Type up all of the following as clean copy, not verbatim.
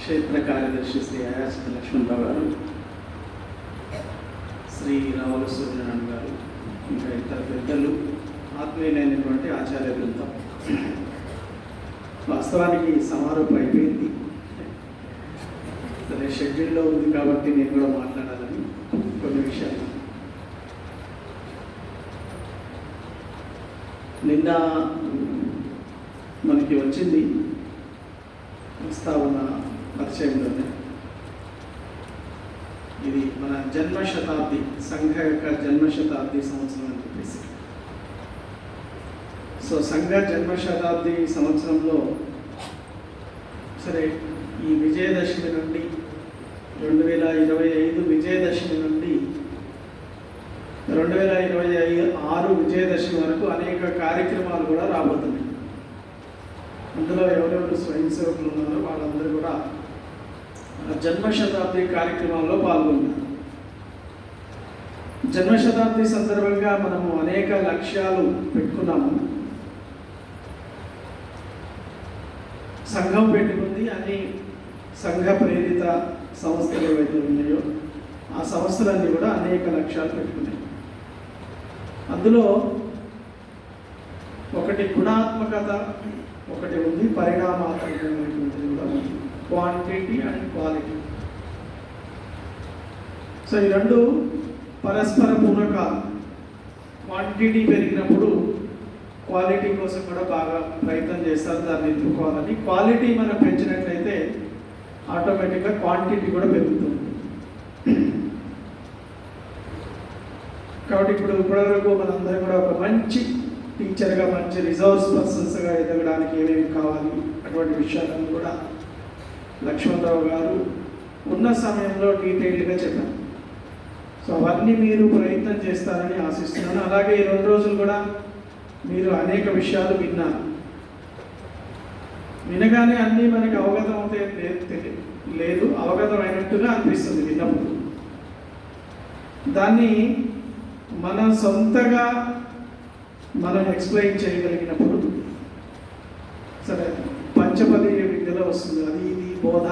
క్షేత్ర కార్యదర్శి శ్రీ అయాచిత లక్ష్మణరావు గారు, శ్రీ రావుల సూర్యనారాయణ గారు, ఇంకా ఇతర పెద్దలు, ఆత్మీయులైనటువంటి ఆచార్య బృందం. వాస్తవానికి సమారోహం అయిపోయింది, సరే షెడ్యూల్లో ఉంది కాబట్టి నేను కూడా మాట్లాడాలని కొన్ని విషయాలు. నిన్న మనకి వచ్చింది ప్రస్తావన పరిచయంలోనే, ఇది మన జన్మ శతాబ్ది, సంఘ యొక్క జన్మ శతాబ్ది సంవత్సరం అని చెప్పేసి. సో సంఘ జన్మ శతాబ్ది సంవత్సరంలో సరే ఈ విజయదశమి నుండి 2025 విజయదశమి నుండి 2026 విజయదశమి వరకు అనేక కార్యక్రమాలు కూడా రాబోతున్నాయి. అందులో ఎవరెవరు స్వయం సేవకులు ఉన్నారో వాళ్ళందరూ కూడా జన్మ శతాబ్ది కార్యక్రమాల్లో పాల్గొన్నారు. జన్మ శతాబ్ది సందర్భంగా మనము అనేక లక్ష్యాలు పెట్టుకున్నాము. సంఘం పెట్టుకుంది, అన్ని సంఘ ప్రేరిత సంస్థలు ఏవైతే ఉన్నాయో ఆ సంస్థలన్నీ కూడా అనేక లక్ష్యాలు పెట్టుకున్నాయి. అందులో ఒకటి గుణాత్మకత ఒకటి ఉంది, పరిణామాత్మకమైనటువంటిది కూడా ఉంది, క్వాంటిటీ అండ్ క్వాలిటీ. సో ఈ రెండు పరస్పర పూరకాలు. క్వాంటిటీ పెరిగినప్పుడు క్వాలిటీ కోసం కూడా బాగా ప్రయత్నం చేస్తారు, దాన్ని ఎత్తుకోవాలని. క్వాలిటీ మనం పెంచినట్లయితే ఆటోమేటిక్గా క్వాంటిటీ కూడా పెరుగుతుంది. కాబట్టి ఇప్పటివరకు మనందరం కూడా ఒక మంచి టీచర్గా, మంచి రిసోర్స్ పర్సన్స్గా ఎదగడానికి ఏమేమి కావాలి అటువంటి విషయాలను కూడా లక్ష్మణరావు గారు ఉన్న సమయంలో డీటెయిల్డ్గా చెప్పారు. సో అవన్నీ మీరు ప్రయత్నం చేస్తారని ఆశిస్తున్నాను. అలాగే ఈ 2 రోజులు కూడా మీరు అనేక విషయాలు విన్నారు. వినగానే అన్నీ మనకి అవగతం అవుతాయి లేదు, అవగతం అయినట్టుగా అనిపిస్తుంది విన్నప్పుడు. దాన్ని మన సొంతగా మనం ఎక్స్ప్లెయిన్ చేయగలిగినప్పుడు సరే పంచపది విద్యలో వస్తుంది. అది ఇది బోధ,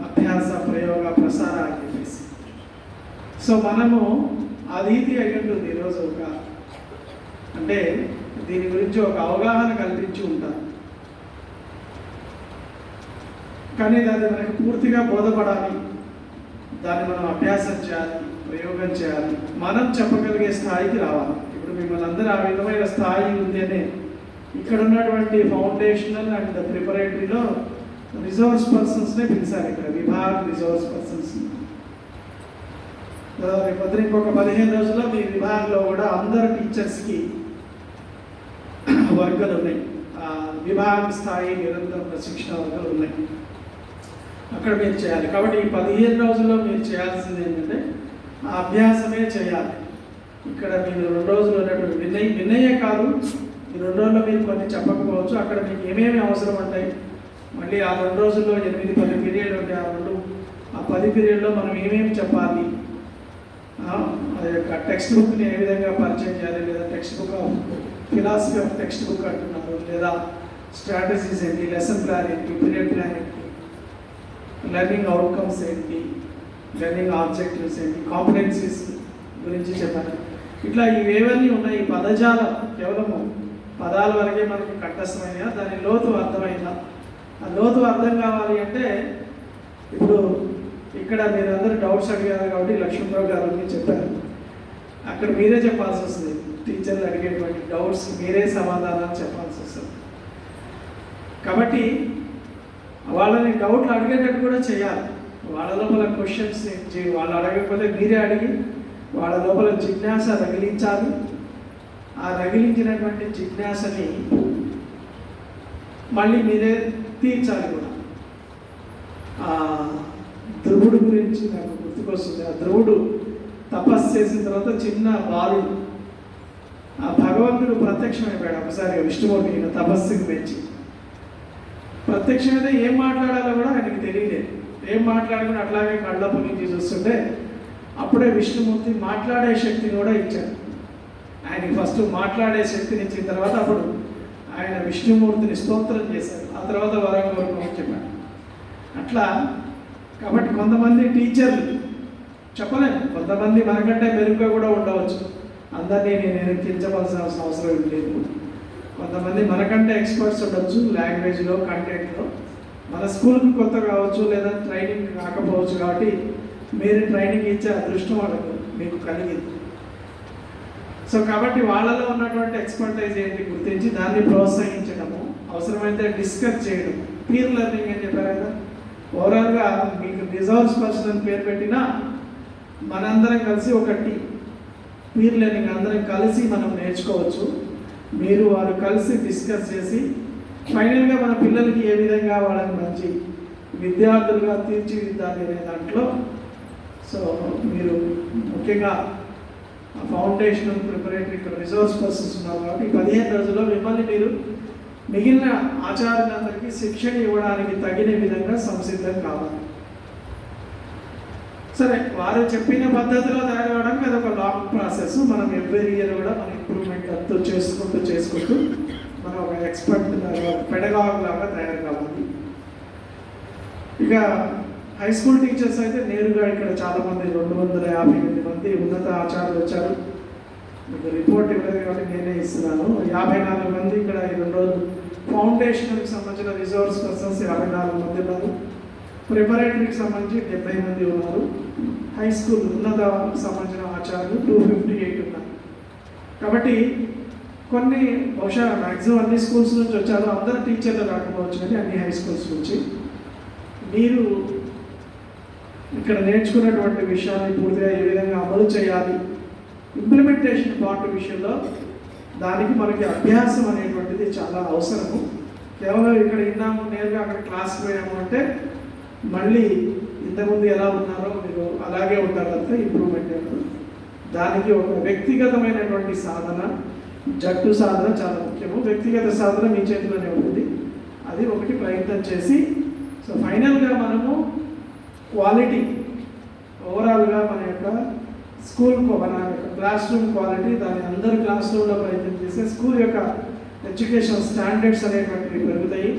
అభ్యాస, ప్రయోగ, ప్రసార అని చెప్పేసి. సో మనము అది ఇది అయి ఉంటుంది ఈరోజు. ఒక అంటే దీని గురించి ఒక అవగాహన కల్పించి ఉంటారు, కానీ దాన్ని మనకి పూర్తిగా బోధపడాలి, దాన్ని మనం అభ్యాసం చేయాలి, ప్రయోగం చేయాలి, మనం చెప్పగలిగే స్థాయికి రావాలి. ఇప్పుడు మిమ్మల్ని అందరూ ఆ విధమైన స్థాయి ఉంది అనే ఇక్కడ ఉన్నటువంటి ఫౌండేషనల్ అండ్ ప్రిపరేటరీలో రిసోర్స్ పర్సన్స్నే పిలిచారు. ఇక్కడ విభాగ్ రిసోర్స్ పర్సన్స్. రేపు ఇంకొక 15 రోజుల్లో మీ విభాగంలో కూడా అందరు టీచర్స్కి వర్గాలు ఉన్నాయి. విభాగ స్థాయి నిరంతర ప్రశిక్షణ వర్గాలు ఉన్నాయి, అక్కడ మీరు చేయాలి. కాబట్టి ఈ 15 రోజుల్లో మీరు చేయాల్సింది ఏంటంటే ఆ అభ్యాసమే చేయాలి. ఇక్కడ మీరు 2 రోజులు ఉన్నటువంటి వినయే కాదు, ఈ 2 రోజుల్లో మీరు కొన్ని చెప్పకపోవచ్చు. అక్కడ మీకు ఏమేమి అవసరం ఉంటాయి, మళ్ళీ ఆ 2 రోజుల్లో 8-10 పీరియడ్ ఉంటే ఆ 10 పీరియడ్లో మనం ఏమేమి చెప్పాలి, టెక్స్ట్ బుక్ని ఏ విధంగా పరిచయం చేయాలి, లేదా text book of philosophy of text book అంటున్నారు, లేదా స్ట్రాటజీస్ ఏంటి, లెసన్ ప్లాన్ ఏంటి, పీరియడ్ ప్లాన్ ఏంటి, లెర్నింగ్ అవుట్కమ్స్ ఏంటి, లెర్నింగ్ ఆబ్జెక్టివ్స్ ఏంటి, కాంపిటెన్సీస్ గురించి చెప్పాలి. ఇట్లా ఇవేవన్నీ ఉన్నాయి. ఈ పదజాలం కేవలము పదాల వరకే మనకి కంఠస్థమైనా, దాని లోతు అర్థమైందా? ఆ లోతు అర్థం కావాలి అంటే ఇప్పుడు ఇక్కడ మీరు అందరూ డౌట్స్ అడిగారు కాబట్టి లక్ష్మణరావు గారు అన్నీ చెప్పారు. అక్కడ మీరే చెప్పాల్సి వస్తుంది. టీచర్లు అడిగేటువంటి డౌట్స్ మీరే సమాధానాలు చెప్పాల్సి వస్తుంది. కాబట్టి వాళ్ళని డౌట్లు అడిగేటట్టు కూడా చేయాలి. వాళ్ళ లోపల క్వశ్చన్స్ వాళ్ళు అడగకపోతే మీరే అడిగి వాళ్ళ లోపల జిజ్ఞాస రగిలించాలి. ఆ రగిలించినటువంటి జిజ్ఞాసని మళ్ళీ మీరే తీర్చాలి కూడా. ధ్రువుడు గురించి నాకు గుర్తుకొస్తుంది. ఆ ధ్రువుడు తపస్సు చేసిన తర్వాత చిన్న బాలుడు, ఆ భగవంతుడు ప్రత్యక్షమైపోయాడు ఒకసారి విష్ణుమూర్తి ఈయన తపస్సుకి పెంచి. ప్రత్యక్షమైతే ఏం మాట్లాడాలో కూడా ఆయనకి తెలియలేదు. ఏం మాట్లాడకుండా అట్లాగే కళ్ళ నుంచి చూస్తుంటే అప్పుడే విష్ణుమూర్తి మాట్లాడే శక్తిని కూడా ఇచ్చాడు. ఆయనకి ఫస్ట్ మాట్లాడే శక్తిని ఇచ్చిన తర్వాత అప్పుడు ఆయన విష్ణుమూర్తిని స్తోత్రం చేశారు, ఆ తర్వాత వరం కోరుకోమని చెప్పాడు. అట్లా కాబట్టి కొంతమంది టీచర్లు చెప్పలేము, కొంతమంది మనకంటే మెరుగ్గా కూడా ఉండవచ్చు, అందరినీ నేను కించవలసిన అవసరం లేదు. కొంతమంది మనకంటే ఎక్స్పర్ట్స్ ఉండొచ్చు లాంగ్వేజ్లో, కంటెంట్లో. మన స్కూల్కి కొత్త కావచ్చు, లేదా ట్రైనింగ్ కాకపోవచ్చు, కాబట్టి మీరు ట్రైనింగ్ ఇచ్చే అదృష్టం వాళ్ళకు మీకు కలిగింది. సో కాబట్టి వాళ్ళలో ఉన్నటువంటి ఎక్స్పర్టైజ్ ఏంటి గుర్తించి దాన్ని ప్రోత్సహించడము, అవసరమైతే డిస్కస్ చేయడం, పీర్ లెర్నింగ్ అని చెప్పారు కదా. ఓవరాల్గా మీకు రిజోర్స్ పర్సన్ అని పేరు పెట్టినా మనందరం కలిసి ఒక టీం, పీర్ లెర్నింగ్ అందరం కలిసి మనం నేర్చుకోవచ్చు. మీరు వారు కలిసి డిస్కస్ చేసి ఫైనల్గా మన పిల్లలకి ఏ విధంగా వాళ్ళని మంచి విద్యార్థులుగా తీర్చిదిద్దాలి అనే దాంట్లో సో మీరు ముఖ్యంగా ఫౌండేషనల్ ప్రిపరేటరీ ఇక్కడ రిసోర్స్ పర్సన్స్ ఉన్నారు కాబట్టి 15 రోజుల్లో మిమ్మల్ని మీరు మిగిలిన ఆచార్యులందరికీ శిక్షణ ఇవ్వడానికి తగిన విధంగా సంసిద్ధం కావాలి. సరే, వారు చెప్పిన పద్ధతిలో తయారవడానికి అది ఒక లాంగ్ ప్రాసెస్. మనం ఎవ్రీ ఇయర్ కూడా మన ఇంప్రూవ్మెంట్ అంతా చేసుకుంటూ మనం ఒక ఎక్స్పర్ట్ లాగా, పెడగాగ్ లాగా తయారు కావాలి. ఇక హై స్కూల్ టీచర్స్ అయితే నేరుగా ఇక్కడ చాలామంది 258 మంది ఉన్నత ఆచార్యులు వచ్చారు. మీకు రిపోర్ట్ ఇవ్వలేదు కాబట్టి నేనే ఇస్తున్నాను. 54 మంది ఇక్కడ ఈ 2 రోజులు ఫౌండేషన్కి సంబంధించిన రిసోర్స్ పర్సన్స్ 54 మంది ఉన్నారు. ప్రిపరేటరీకి సంబంధించి 70 మంది ఉన్నారు. హై స్కూల్ ఉన్నత సంబంధించిన ఆచార్యులు 258 ఉన్నారు. కాబట్టి కొన్ని బహుశా మ్యాక్సిమం అన్ని స్కూల్స్ నుంచి వచ్చారు. అందరు టీచర్లు రాకపోవచ్చు, కానీ అన్ని హై స్కూల్స్ నుంచి మీరు ఇక్కడ నేర్చుకున్నటువంటి విషయాన్ని పూర్తిగా ఏ విధంగా అమలు చేయాలి, ఇంప్లిమెంటేషన్ పార్ట్ విషయంలో దానికి మనకి అభ్యాసం అనేటువంటిది చాలా అవసరము. కేవలం ఇక్కడ విన్నాము, నేరుగా అక్కడ క్లాస్కి పోయాము అంటే మళ్ళీ ఇంతకుముందు ఎలా ఉన్నారో మీరు అలాగే ఉంటారంటే ఇంప్రూవ్మెంట్ అవుతుంది. దానికి ఒక వ్యక్తిగతమైనటువంటి సాధన, జట్టు సాధన చాలా ముఖ్యము. వ్యక్తిగత సాధన మీ చేతిలోనే ఉంటుంది, అది ఒకటి ప్రయత్నం చేసి సో ఫైనల్గా మనము క్వాలిటీ ఓవరాల్గా మన యొక్క స్కూల్ మన యొక్క క్లాస్ రూమ్ క్వాలిటీ, దాని అందరు క్లాస్ రూమ్లో ప్రయత్నం చేస్తే స్కూల్ యొక్క ఎడ్యుకేషన్ స్టాండర్డ్స్ అనేటువంటివి పెరుగుతాయి.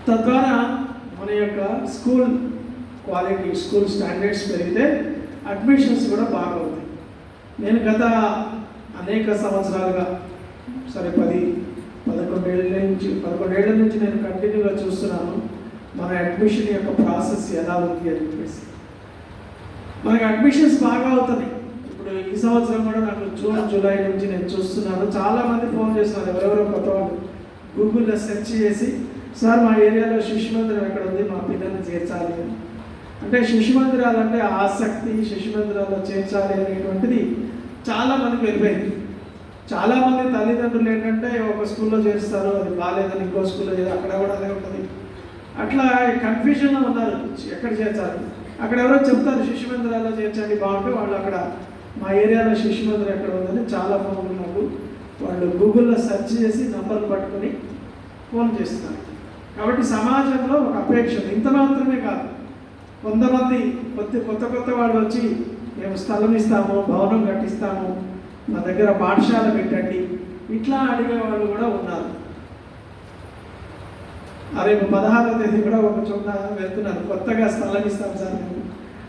తద్వారా మన యొక్క స్కూల్ క్వాలిటీ, స్కూల్ స్టాండర్డ్స్ పెరిగితే అడ్మిషన్స్ కూడా బాగవుతాయి. నేను గత అనేక సంవత్సరాలుగా సరే 11 ఏళ్ళ నుంచి నేను కంటిన్యూగా చూస్తున్నాను మన అడ్మిషన్ యొక్క ప్రాసెస్ ఎలా ఉంది అని చెప్పేసి. మనకి అడ్మిషన్స్ బాగా అవుతున్నాయి. ఇప్పుడు ఈ సంవత్సరం కూడా నాకు జూన్ జూలై నుంచి నేను చూస్తున్నాను, చాలామంది ఫోన్ చేస్తున్నారు, ఎవరెవరో కొత్త వాళ్ళు గూగుల్లో సెర్చ్ చేసి సార్ మా ఏరియాలో శిశు మందిరం ఎక్కడ ఉంది, మా పిల్లల్ని చేర్చాలి అని. అంటే శిశు మందిరాలు అంటే ఆసక్తి, శిశు మందిరాల్లో చేర్చాలి అనేటువంటిది చాలా మందికి వెళ్ళిపోయింది. చాలామంది తల్లిదండ్రులు ఏంటంటే ఒక స్కూల్లో చేరుస్తారు, అది బాగాలేదని ఇంకో స్కూల్లో చేయాలి, అక్కడ కూడా అదే ఉంటుంది. అట్లా కన్ఫ్యూజన్లో ఉన్నారు ఎక్కడ చేర్చాలి. అక్కడ ఎవరో చెప్తారు శిశు మందిరాల్లో చేర్చండి బాగుంటే, వాళ్ళు అక్కడ మా ఏరియాలో శిశు మందిరం ఎక్కడ ఉందని చాలా ఫోన్లు నాకు వాళ్ళు గూగుల్లో సెర్చ్ చేసి నంబర్లు పట్టుకొని ఫోన్ చేస్తున్నారు. కాబట్టి సమాజంలో ఒక అపేక్ష ఇంత మాత్రమే కాదు, కొంతమంది కొత్త వాళ్ళు వచ్చి మేము స్థలం ఇస్తాము, భవనం కట్టిస్తాము, మా దగ్గర పాఠశాల పెట్టండి, ఇట్లా అడిగే వాళ్ళు కూడా ఉన్నారు. రేపు 16వ తేదీ కూడా ఒక చోట వెళ్తున్నారు, కొత్తగా స్థలం ఇస్తాం సార్ మేము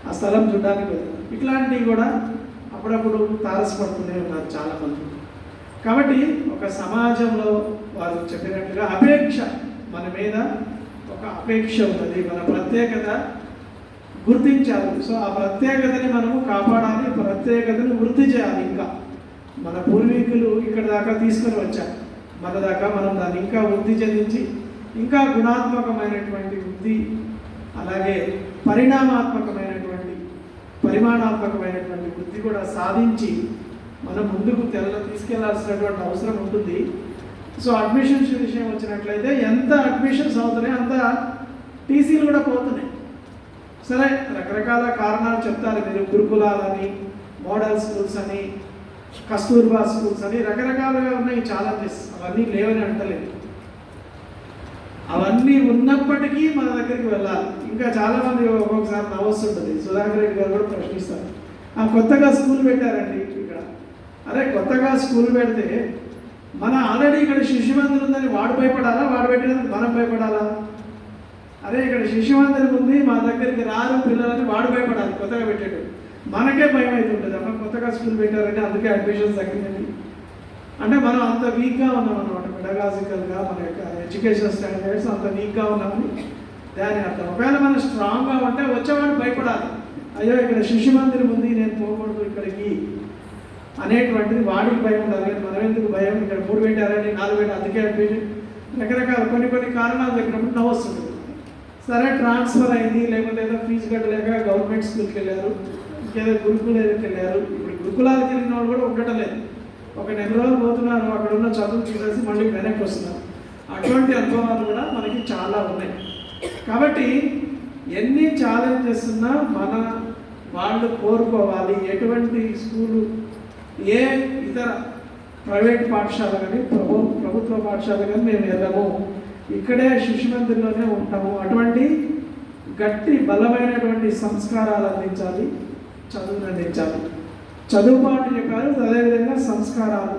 ఆ స్థలం చూడడానికి వెళ్తున్నాం. ఇట్లాంటివి కూడా అప్పుడప్పుడు తారసపడుతూనే ఉన్నారు చాలామంది. కాబట్టి ఒక సమాజంలో వారు చెప్పినట్టుగా అపేక్ష, మన మీద ఒక అపేక్ష ఉన్నది, మన ప్రత్యేకత గుర్తించాలి. సో ఆ ప్రత్యేకతని మనము కాపాడాలి, ప్రత్యేకతను వృద్ధి చేయాలి. ఇంకా మన పూర్వీకులు ఇక్కడ దాకా తీసుకొని వచ్చారు, మన దాకా మనం దాన్ని ఇంకా వృద్ధి చెందించి ఇంకా గుణాత్మకమైనటువంటి వృద్ధి, అలాగే పరిమాణాత్మకమైనటువంటి వృద్ధి కూడా సాధించి మనం ముందుకు తీసుకెళ్లాల్సినటువంటి అవసరం ఉంటుంది. సో అడ్మిషన్స్ విషయం వచ్చినట్లయితే ఎంత అడ్మిషన్స్ అవుతున్నాయి అంత టీసీలు కూడా పోతున్నాయి. సరే, రకరకాల కారణాలు చెప్తారు మీరు, గురుకులాలని, మోడల్ స్కూల్స్ అని, కస్తూర్బా స్కూల్స్ అని రకరకాలుగా ఉన్నాయి ఛాలెంజెస్. అవన్నీ లేవని అంటలేదు, అవన్నీ ఉన్నప్పటికీ మన దగ్గరికి వెళ్ళాలి. ఇంకా చాలామంది ఒక్కొక్కసారి నవ్వొస్తుంటుంది, సుధాకర్ రెడ్డి గారు కూడా ప్రశ్నిస్తారు, కొత్తగా స్కూల్ పెట్టారండి ఇక్కడ. అరే కొత్తగా స్కూల్ పెడితే మన ఆల్రెడీ ఇక్కడ శిశు మందిరం ఉందని వాడు భయపడాలా, వాడు పెట్టినందుకు మనం భయపడాలా? అదే ఇక్కడ శిశు మందిరం ఉంది, మా దగ్గరికి రారు పిల్లలని వాడు భయపడాలి కొత్తగా పెట్టాడు. మనకే భయం అవుతుంటుంది, అమ్మ కొత్తగా స్కూల్ పెట్టారంటే అందుకే అడ్మిషన్స్ తగ్గిందండి అంటే మనం అంత వీక్గా ఉన్నాం అన్నమాట. పెడగాజికల్గా మన యొక్క ఎడ్యుకేషన్ స్టాండర్డ్స్ అంత వీక్గా ఉన్నామని దాని అర్థం. ఒకవేళ మనం స్ట్రాంగ్గా ఉంటే వచ్చేవాడు భయపడాలి, అయ్యో ఇక్కడ శిశు మందిరం ఉంది నేను పోకూడదు ఇక్కడికి అనేటువంటిది వాడికి భయం ఉండాలి. కానీ మనం ఎందుకు భయం, ఇక్కడ 3 పెట్టారని 4 పెట్టారు అందుకే అడ్మిషన్, రకరకాల కొన్ని కారణాలు చెప్పినప్పుడు నవ్వొస్తుంది. సరే ట్రాన్స్ఫర్ అయింది, లేకపోతే ఏదో ఫీజు కట్టలేక గవర్నమెంట్ స్కూల్కి వెళ్ళారు, ఇంకేదో గురుకులాలకు వెళ్ళారు. ఇప్పుడు గురుకులాలకు వెళ్ళిన వాళ్ళు కూడా ఉండటం లేదు, ఒక 4 రోజులు పోతున్నారు, అక్కడ ఉన్న చదువు చూసేసి మళ్ళీ వెనక్కి వస్తున్నారు. అటువంటి అనుభవాలు కూడా మనకి చాలా ఉన్నాయి. కాబట్టి ఎన్ని ఛాలెంజెస్ ఉన్నా మన వాళ్ళు కోరుకోవాలి. ఎటువంటి స్కూలు, ఏ ఇతర ప్రైవేట్ పాఠశాల కానీ ప్రభుత్వ పాఠశాల కానీ మేము వెళ్ళము, ఇక్కడే శిశు మందిర్లోనే ఉంటాము. అటువంటి గట్టి బలమైనటువంటి సంస్కారాలు అందించాలి, చదువును అందించాలి. చదువు పాటు చెప్పారు, అదేవిధంగా సంస్కారాలు,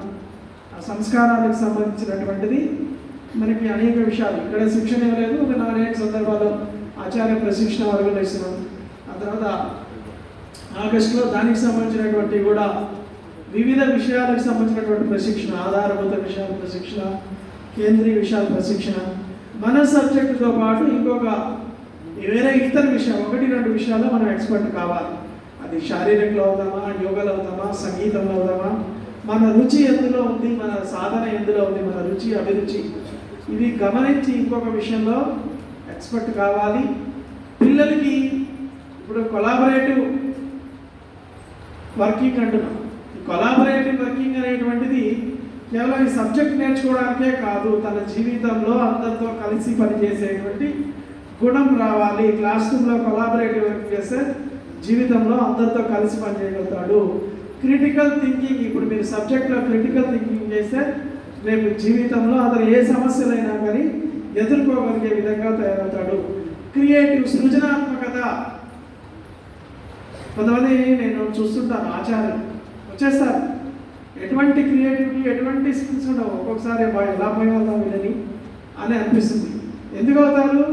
ఆ సంస్కారాలకు సంబంధించినటువంటిది మనకి అనేక విషయాలు ఇక్కడ శిక్షణ ఇవ్వలేదు. ఒక 4 సందర్భాల్లో ఆచార్య ప్రశిక్షణ వర్గంలో ఇస్తున్నాం. ఆ తర్వాత ఆగస్టులో దానికి సంబంధించినటువంటి కూడా వివిధ విషయాలకు సంబంధించినటువంటి ప్రశిక్షణ, ఆధారభూత విషయాల ప్రశిక్షణ, కేంద్రీయ విషయాల ప్రశిక్షణ, మన సబ్జెక్టుతో పాటు ఇంకొక వేరే ఇతర విషయాలు 1-2 విషయాల్లో మనం ఎక్స్పర్ట్ కావాలి. అది శారీరకలో అవుతామా, యోగాలో అవుతామా, సంగీతంలో అవుతామా, మన రుచి ఎందులో ఉంది, మన సాధన ఎందులో ఉంది, మన రుచి అభిరుచి, ఇవి గమనించి ఇంకొక విషయంలో ఎక్స్పర్ట్ కావాలి. పిల్లలకి ఇప్పుడు కొలాబరేటివ్ వర్కింగ్ అంటున్నాం. ఈ కొలాబరేటివ్ వర్కింగ్ అనేటువంటిది కేవలం ఈ సబ్జెక్ట్ నేర్చుకోవడానికే కాదు, తన జీవితంలో అందరితో కలిసి పనిచేసేటువంటి గుణం రావాలి. క్లాస్ రూమ్లో కొలాబరేటివ్ వర్క్ చేస్తే జీవితంలో అందరితో కలిసి పనిచేయగలుగుతాడు. క్రిటికల్ థింకింగ్, ఇప్పుడు మీరు సబ్జెక్ట్లో క్రిటికల్ థింకింగ్ చేస్తే రేపు జీవితంలో అతను ఏ సమస్యలైనా కానీ ఎదుర్కోగలిగే విధంగా తయారవుతాడు. క్రియేటివ్, సృజనాత్మకత. కొంతమంది నేను చూస్తుంటాను ఆచార్యులు వచ్చేస్తారు, ఎటువంటి క్రియేటివిటీ, ఎటువంటి స్కిల్స్ ఉండవు. ఒక్కొక్కసారి ఎలా పోయేవాళ్ళం వీళ్ళని అని అనిపిస్తుంది. ఎందుకు అవుతారు?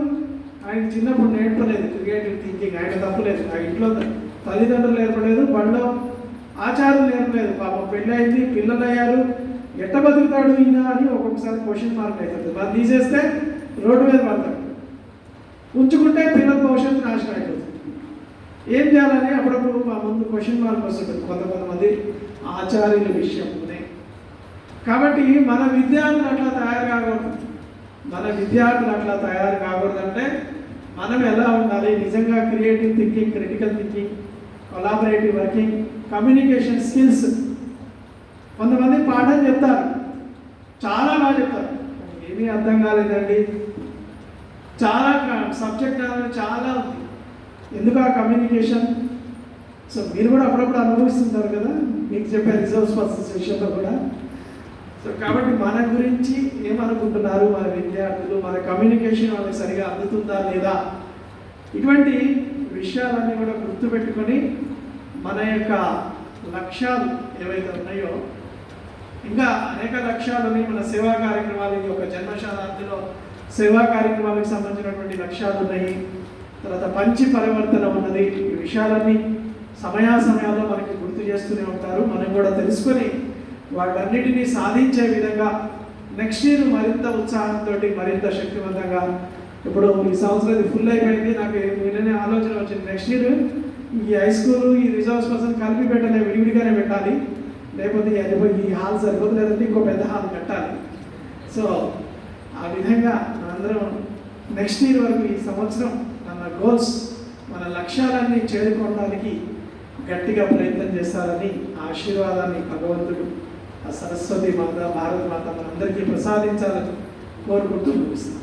ఆయన చిన్నప్పుడు నేర్పలేదు క్రియేటివ్ థింకింగ్, ఆయన తప్పలేదు, ఆ ఇంట్లో తల్లిదండ్రులు నేర్పలేదు, బడిలో ఆచార్యులు నేర్పలేదు. పాపం పెళ్ళి అయింది, పిల్లలు అయ్యారు, ఎట్ట బతుకుతాడు ఈయన అని ఒక్కొక్కసారి క్వశ్చన్ మార్క్ అవుతుంది. మనం తీసేస్తే రోడ్డు మీద పడతాడు, ఉంచుకుంటే పిల్లల భవిష్యత్తు నాశనం అయిపోతుంది. ఏం చేయాలని అప్పుడప్పుడు మా ముందు క్వశ్చన్ మార్క్ వస్తుంటుంది కొంతమంది ఆచార్యుల విషయంలోనే. కాబట్టి మన విద్యార్థులు అట్లా తయారు కాకూడదు. మన విద్యార్థులు అట్లా తయారు కాకూడదంటే మనం ఎలా ఉండాలి? నిజంగా creative thinking, critical thinking, collaborative working, communication skills. కొంతమంది పాఠం చెప్తారు, చాలా బాగా చెప్తారు, ఏమీ అర్థం కాలేదండి, చాలా సబ్జెక్ట్ అనేది చాలా ఉంది. ఎందుకు ఆ కమ్యూనికేషన్? సో మీరు కూడా అప్పుడప్పుడు అనుభవిస్తుంటారు కదా, మీకు చెప్పే రిజర్వ్స్ పర్సన్స్ విషయంలో కూడా. సో కాబట్టి మన గురించి ఏమనుకుంటున్నారు మన విద్యార్థులు, మన కమ్యూనికేషన్ వాళ్ళకి సరిగా అందుతుందా లేదా, ఇటువంటి విషయాలన్నీ కూడా గుర్తుపెట్టుకొని మన యొక్క లక్ష్యాలు ఏవైతే ఉన్నాయో, ఇంకా అనేక లక్ష్యాలని మన సేవా కార్యక్రమాలు, ఈ యొక్క జన్మశతాబ్దిలో సేవా కార్యక్రమాలకు సంబంధించినటువంటి లక్ష్యాలు ఉన్నాయి. తర్వాత పంచి పరివర్తన ఉన్నది. ఈ విషయాలన్నీ సమయాల్లో మనకి గుర్తు చేస్తూనే ఉంటారు. మనం కూడా తెలుసుకొని వాటన్నిటినీ సాధించే విధంగా నెక్స్ట్ ఇయర్ మరింత ఉత్సాహంతో, మరింత శక్తివంతంగా. ఇప్పుడు ఈ సంవత్సరం ఇది ఫుల్ అయిపోయింది, నాకు నిన్ననే ఆలోచన వచ్చింది, నెక్స్ట్ ఇయర్ ఈ హై స్కూల్, ఈ రిజర్వ్స్ పర్సన్ కలిపి పెట్టలే, విడివిడిగానే పెట్టాలి, లేకపోతే ఈ హాల్ సరిపోతుంది, లేదంటే ఇంకో పెద్ద హాల్ కట్టాలి. సో ఆ విధంగా అందరం నెక్స్ట్ ఇయర్ వరకు, ఈ సంవత్సరం మన గోల్స్, మన లక్ష్యాలన్నీ చేరుకోవడానికి గట్టిగా ప్రయత్నం చేస్తారని ఆశీర్వాదాన్ని భగవంతుడు, ఆ సరస్వతి మాత, భారత మాత మనందరికీ ప్రసాదించాలని కోరుకుంటూ ముగిస్తాం.